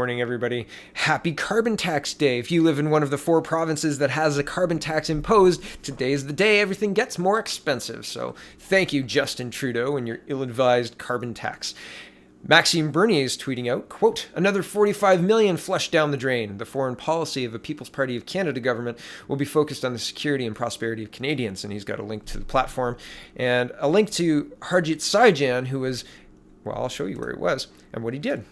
Morning, everybody. Happy Carbon Tax Day. If you live in one of the 4 provinces that has a carbon tax imposed, today's the day everything gets more expensive. So thank you, Justin Trudeau, and your ill-advised carbon tax. Maxime Bernier is tweeting out, quote, another 45 million flushed down the drain. The foreign policy of the People's Party of Canada government will be focused on the security and prosperity of Canadians. And he's got a link to the platform and a link to Harjit Saijan, who was, well, I'll show you where he was and what he did.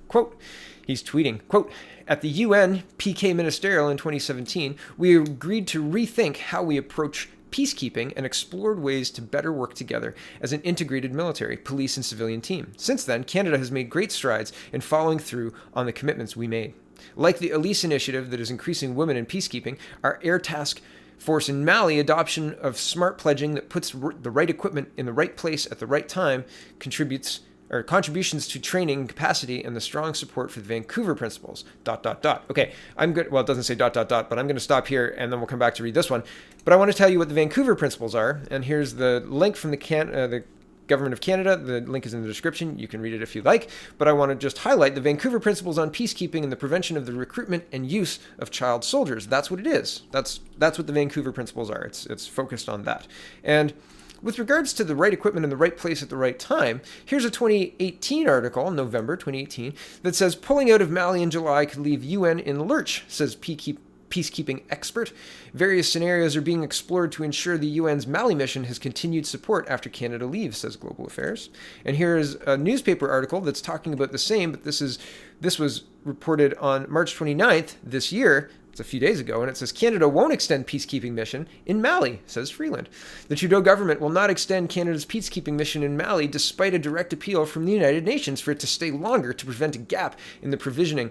Quote, he's tweeting, quote, at the UN PK Ministerial in 2017, we agreed to rethink how we approach peacekeeping and explored ways to better work together as an integrated military, police, and civilian team. Since then, Canada has made great strides in following through on the commitments we made. Like the Elise initiative that is increasing women in peacekeeping, our air task force in Mali adoption of smart pledging that puts the right equipment in the right place at the right time contributions to training capacity and the strong support for the Vancouver Principals, ... Okay, I'm good. Well, it doesn't say ... but I'm going to stop here and then we'll come back to read this one. But I want to tell you what the Vancouver Principals are. And here's the link from the Government of Canada. The link is in the description. You can read it if you like. But I want to just highlight the Vancouver Principles on peacekeeping and the prevention of the recruitment and use of child soldiers. That's what it is. That's what the Vancouver Principles are. It's focused on that. And with regards to the right equipment in the right place at the right time, here's a 2018 article, November 2018, that says pulling out of Mali in July could leave UN in lurch, says peacekeeping expert. Various scenarios are being explored to ensure the UN's Mali mission has continued support after Canada leaves, says Global Affairs. And here is a newspaper article that's talking about the same, but this was reported on March 29th this year. It's a few days ago, and it says Canada won't extend peacekeeping mission in Mali, says Freeland. The Trudeau government will not extend Canada's peacekeeping mission in Mali despite a direct appeal from the United Nations for it to stay longer to prevent a gap in the provision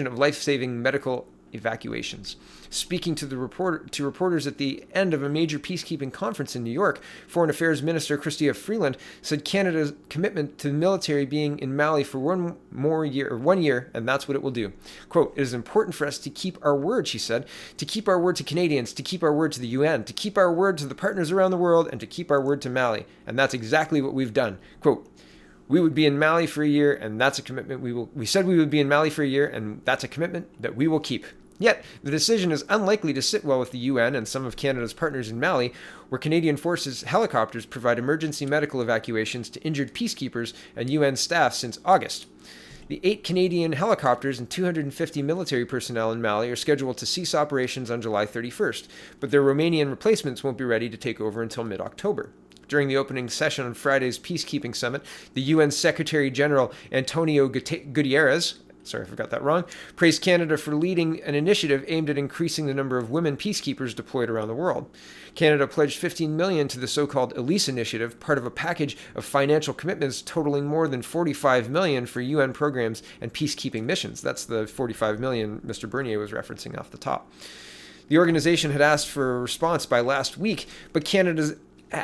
of life-saving medical evacuations. Speaking to reporters at the end of a major peacekeeping conference in New York, Foreign Affairs Minister Chrystia Freeland said Canada's commitment to the military being in Mali for 1 year, and that's what it will do. Quote, it is important for us to keep our word, she said, to keep our word to Canadians, to keep our word to the UN, to keep our word to the partners around the world, and to keep our word to Mali. And that's exactly what we've done. Quote, we would be in Mali for a year, and that's a commitment we said we would be in Mali for a year, and that's a commitment that we will keep. Yet, the decision is unlikely to sit well with the UN and some of Canada's partners in Mali, where Canadian Forces helicopters provide emergency medical evacuations to injured peacekeepers and UN staff since August. The 8 Canadian helicopters and 250 military personnel in Mali are scheduled to cease operations on July 31st, but their Romanian replacements won't be ready to take over until mid-October. During the opening session on Friday's Peacekeeping Summit, the UN Secretary-General Antonio Guterres, sorry if I got that wrong, praised Canada for leading an initiative aimed at increasing the number of women peacekeepers deployed around the world. Canada pledged $15 million to the so-called Elise initiative, part of a package of financial commitments totaling more than $45 million for UN programs and peacekeeping missions. That's the $45 million Mr. Bernier was referencing off the top. The organization had asked for a response by last week, but Canada's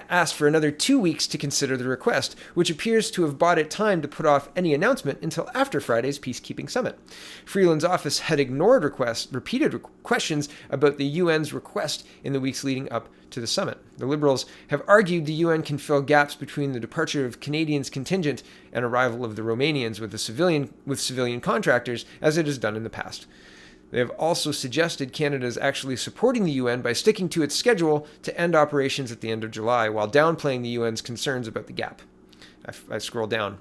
asked for another 2 weeks to consider the request, which appears to have bought it time to put off any announcement until after Friday's peacekeeping summit. Freeland's office had ignored repeated questions about the UN's request in the weeks leading up to the summit. The Liberals have argued the UN can fill gaps between the departure of Canadians' contingent and arrival of the Romanians with civilian contractors, as it has done in the past. They have also suggested Canada is actually supporting the UN by sticking to its schedule to end operations at the end of July, while downplaying the UN's concerns about the gap. I scroll down.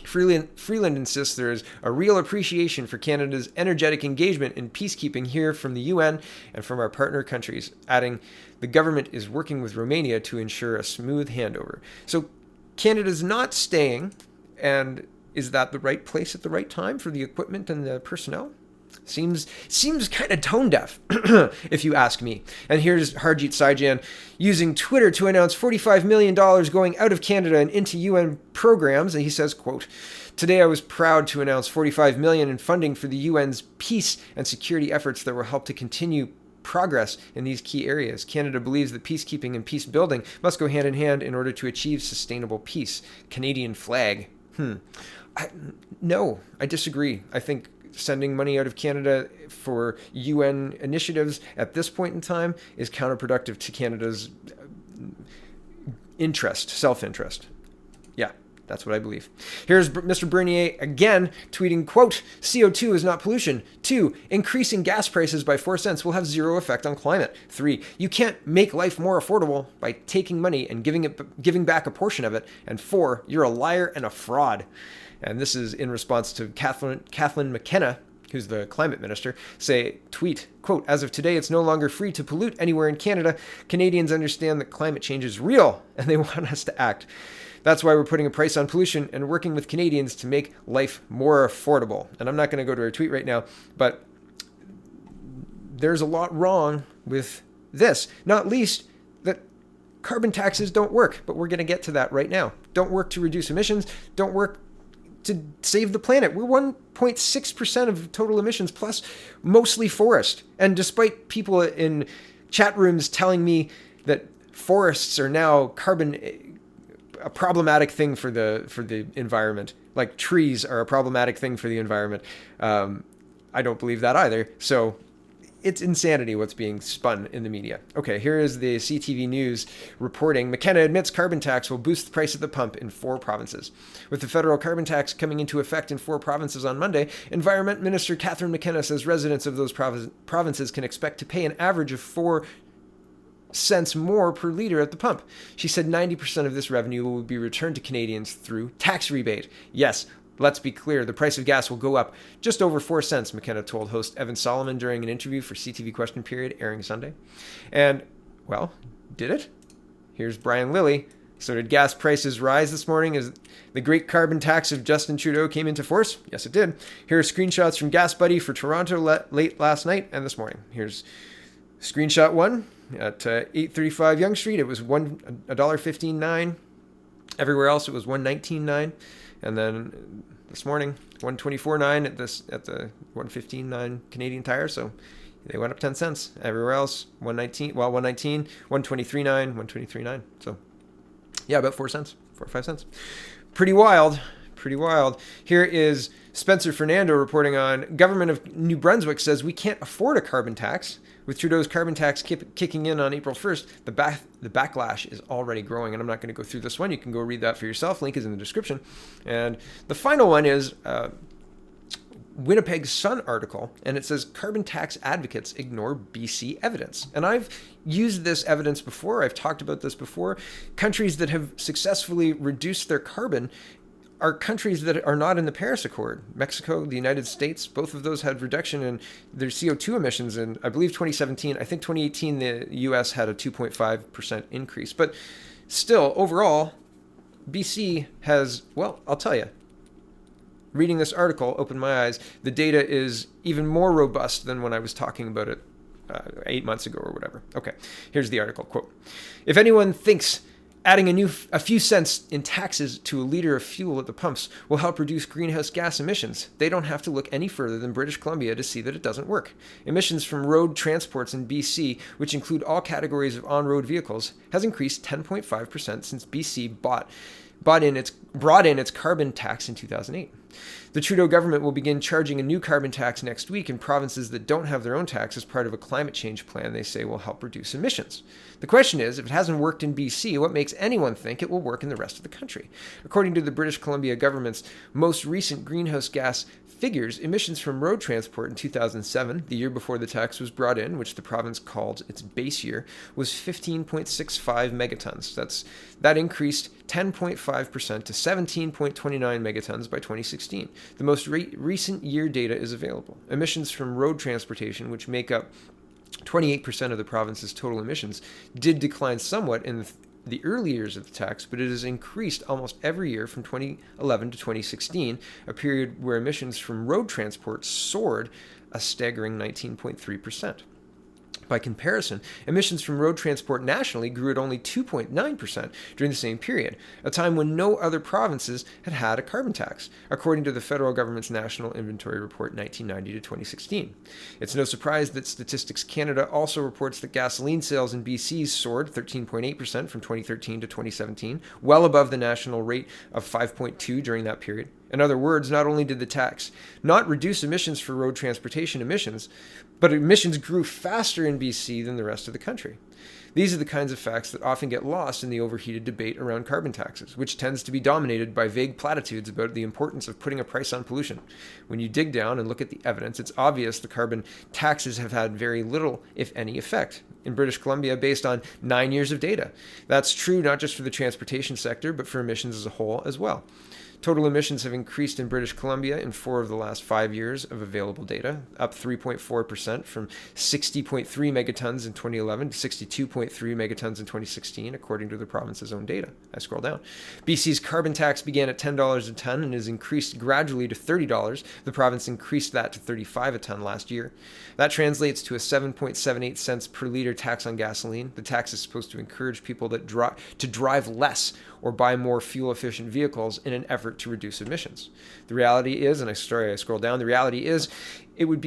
Freeland insists there is a real appreciation for Canada's energetic engagement in peacekeeping here from the UN and from our partner countries, adding, the government is working with Romania to ensure a smooth handover. So Canada's not staying, and is that the right place at the right time for the equipment and the personnel? Seems kind of tone deaf, if you ask me. And here's Harjit Saijan using Twitter to announce $45 million going out of Canada and into UN programs. And he says, quote, today I was proud to announce $45 million in funding for the UN's peace and security efforts that will help to continue progress in these key areas. Canada believes that peacekeeping and peace building must go hand in hand in order to achieve sustainable peace. Canadian flag. No, I disagree. I think sending money out of Canada for UN initiatives at this point in time is counterproductive to Canada's self-interest. Yeah, That's what I believe. Here's Mr. Bernier again tweeting, quote, CO2 is not pollution. 2, increasing gas prices by 4 cents will have zero effect on climate. 3, you can't make life more affordable by taking money and giving back a portion of it. And 4, you're a liar and a fraud. And this is in response to Kathleen McKenna, who's the climate minister, tweet, quote, as of today, it's no longer free to pollute anywhere in Canada. Canadians understand that climate change is real and they want us to act. That's why we're putting a price on pollution and working with Canadians to make life more affordable. And I'm not going to go to her tweet right now, but there's a lot wrong with this, not least that carbon taxes don't work, but we're going to get to that right now. Don't work to reduce emissions, don't work to save the planet. We're 1.6% of total emissions, plus mostly forest. And despite people in chat rooms telling me that forests are now a problematic thing for the environment, like trees are a problematic thing for the environment, I don't believe that either. So it's insanity what's being spun in the media. Okay, here is the CTV News reporting. McKenna admits carbon tax will boost the price at the pump in 4 provinces. With the federal carbon tax coming into effect in 4 provinces on Monday, Environment Minister Catherine McKenna says residents of those provinces can expect to pay an average of 4 cents more per liter at the pump. She said 90% of this revenue will be returned to Canadians through tax rebate. Yes, let's be clear, the price of gas will go up just over 4 cents, McKenna told host Evan Solomon during an interview for CTV Question Period airing Sunday. And, well, did it? Here's Brian Lilly. So did gas prices rise this morning as the great carbon tax of Justin Trudeau came into force? Yes, it did. Here are screenshots from Gas Buddy for Toronto late last night and this morning. Here's screenshot 1 at 835 Yonge Street. It was $1.15.9. Everywhere else it was $1.19.9. And then this morning, $1.24.9 at the $1.15.9 Canadian Tire. So they went up 10 cents. Everywhere else, $1.19, $1.23.9, $1.23.9. So yeah, about 4 cents, 4 or 5 cents. Pretty wild. Here is Spencer Fernando reporting on government of New Brunswick says we can't afford a carbon tax. With Trudeau's carbon tax kicking in on April 1st, the backlash is already growing. And I'm not going to go through this one. You can go read that for yourself. Link is in the description. And the final one is Winnipeg Sun article. And it says carbon tax advocates ignore BC evidence. And I've used this evidence before. I've talked about this before. Countries that have successfully reduced their carbon are countries that are not in the Paris Accord. Mexico, the United States, both of those had reduction in their CO2 emissions in, I believe, 2017. I think 2018, the US had a 2.5% increase. But still, overall, BC has, well, I'll tell you, reading this article opened my eyes. The data is even more robust than when I was talking about it 8 months ago or whatever. Okay, here's the article, quote, if anyone thinks adding a few cents in taxes to a liter of fuel at the pumps will help reduce greenhouse gas emissions, they don't have to look any further than British Columbia to see that it doesn't work. Emissions from road transports in BC, which include all categories of on-road vehicles, has increased 10.5% since BC brought in its carbon tax in 2008. The Trudeau government will begin charging a new carbon tax next week in provinces that don't have their own tax as part of a climate change plan they say will help reduce emissions. The question is, if it hasn't worked in BC, what makes anyone think it will work in the rest of the country? According to the British Columbia government's most recent greenhouse gas figures, emissions from road transport in 2007, the year before the tax was brought in, which the province called its base year, was 15.65 megatons. That increased 10.5% to 17.29 megatons by 2016. The most recent year data is available. Emissions from road transportation, which make up 28% of the province's total emissions, did decline somewhat in the early years of the tax, but it has increased almost every year from 2011 to 2016, a period where emissions from road transport soared a staggering 19.3%. By comparison, emissions from road transport nationally grew at only 2.9% during the same period, a time when no other provinces had a carbon tax, according to the federal government's National Inventory Report 1990 to 2016. It's no surprise that Statistics Canada also reports that gasoline sales in BC soared 13.8% from 2013 to 2017, well above the national rate of 5.2% during that period. In other words, not only did the tax not reduce emissions for road transportation emissions, but emissions grew faster in BC than the rest of the country. These are the kinds of facts that often get lost in the overheated debate around carbon taxes, which tends to be dominated by vague platitudes about the importance of putting a price on pollution. When you dig down and look at the evidence, it's obvious the carbon taxes have had very little, if any, effect in British Columbia based on 9 years of data. That's true not just for the transportation sector, but for emissions as a whole as well. Total emissions have increased in British Columbia in 4 of the last 5 years of available data, up 3.4% from 60.3 megatons in 2011 to 62.3 megatons in 2016, according to the province's own data. I scroll down. BC's carbon tax began at $10 a ton and has increased gradually to $30. The province increased that to $35 a ton last year. That translates to a 7.78 cents per liter tax on gasoline. The tax is supposed to encourage people to drive less or buy more fuel-efficient vehicles in an effort to reduce emissions. The reality is, and I scroll down, the reality is it would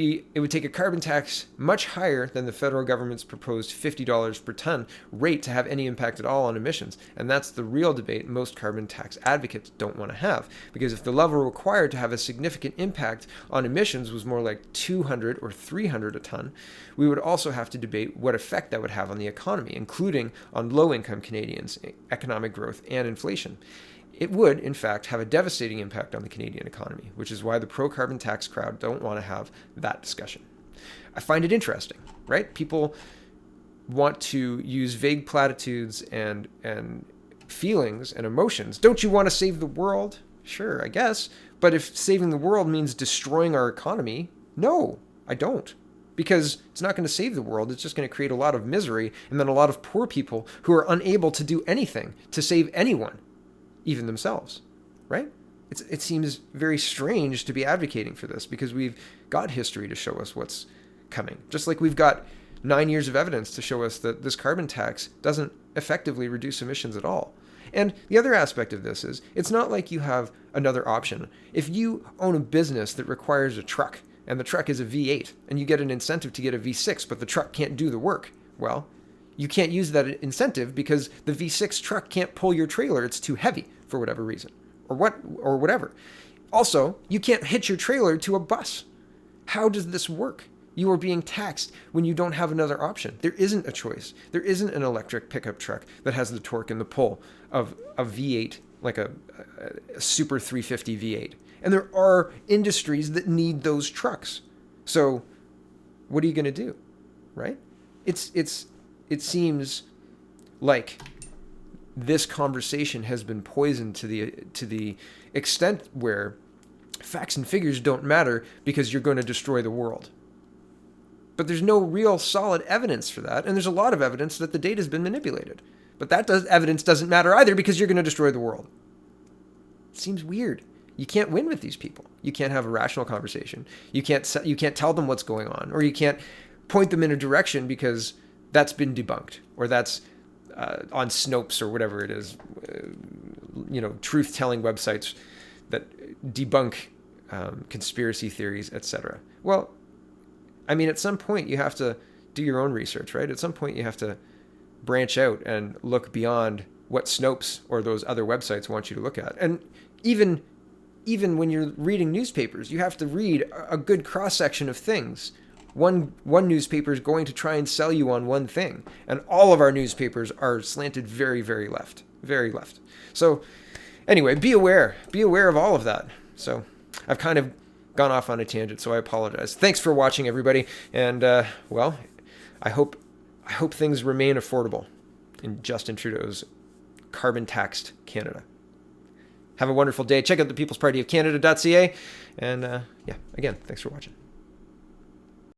take a carbon tax much higher than the federal government's proposed $50 per ton rate to have any impact at all on emissions. And that's the real debate most carbon tax advocates don't want to have. Because if the level required to have a significant impact on emissions was more like 200 or 300 a ton, we would also have to debate what effect that would have on the economy, including on low-income Canadians, economic growth, and inflation. It would, in fact, have a devastating impact on the Canadian economy, which is why the pro-carbon tax crowd don't want to have that discussion. I find it interesting, right? People want to use vague platitudes and feelings and emotions. Don't you want to save the world? Sure, I guess. But if saving the world means destroying our economy, no, I don't. Because it's not going to save the world. It's just going to create a lot of misery and then a lot of poor people who are unable to do anything to save anyone, even themselves, right? It seems very strange to be advocating for this because we've got history to show us what's coming. Just like we've got 9 years of evidence to show us that this carbon tax doesn't effectively reduce emissions at all. And the other aspect of this is it's not like you have another option. If you own a business that requires a truck and the truck is a V8 and you get an incentive to get a V6, but the truck can't do the work, well, you can't use that incentive because the V6 truck can't pull your trailer. It's too heavy for whatever reason or whatever. Also, you can't hitch your trailer to a bus. How does this work? You are being taxed when you don't have another option. There isn't a choice. There isn't an electric pickup truck that has the torque and the pull of a V8, like a Super 350 V8. And there are industries that need those trucks. So what are you going to do, right? It seems like this conversation has been poisoned to the extent where facts and figures don't matter because you're going to destroy the world. But there's no real solid evidence for that, and there's a lot of evidence that the data has been manipulated. But evidence doesn't matter either because you're going to destroy the world. It seems weird. You can't win with these people. You can't have a rational conversation. You can't tell them what's going on, or you can't point them in a direction because that's been debunked, or that's on Snopes or whatever it is, truth-telling websites that debunk conspiracy theories, etc. Well, I mean, at some point you have to do your own research, right? At some point you have to branch out and look beyond what Snopes or those other websites want you to look at. And even when you're reading newspapers, you have to read a good cross-section of things. One newspaper is going to try and sell you on one thing, and all of our newspapers are slanted very, very left, very left. So anyway, be aware of all of that. So I've kind of gone off on a tangent, so I apologize. Thanks for watching, everybody, and I hope things remain affordable in Justin Trudeau's carbon-taxed Canada. Have a wonderful day. Check out the People's Party of Canada.ca, and again, thanks for watching.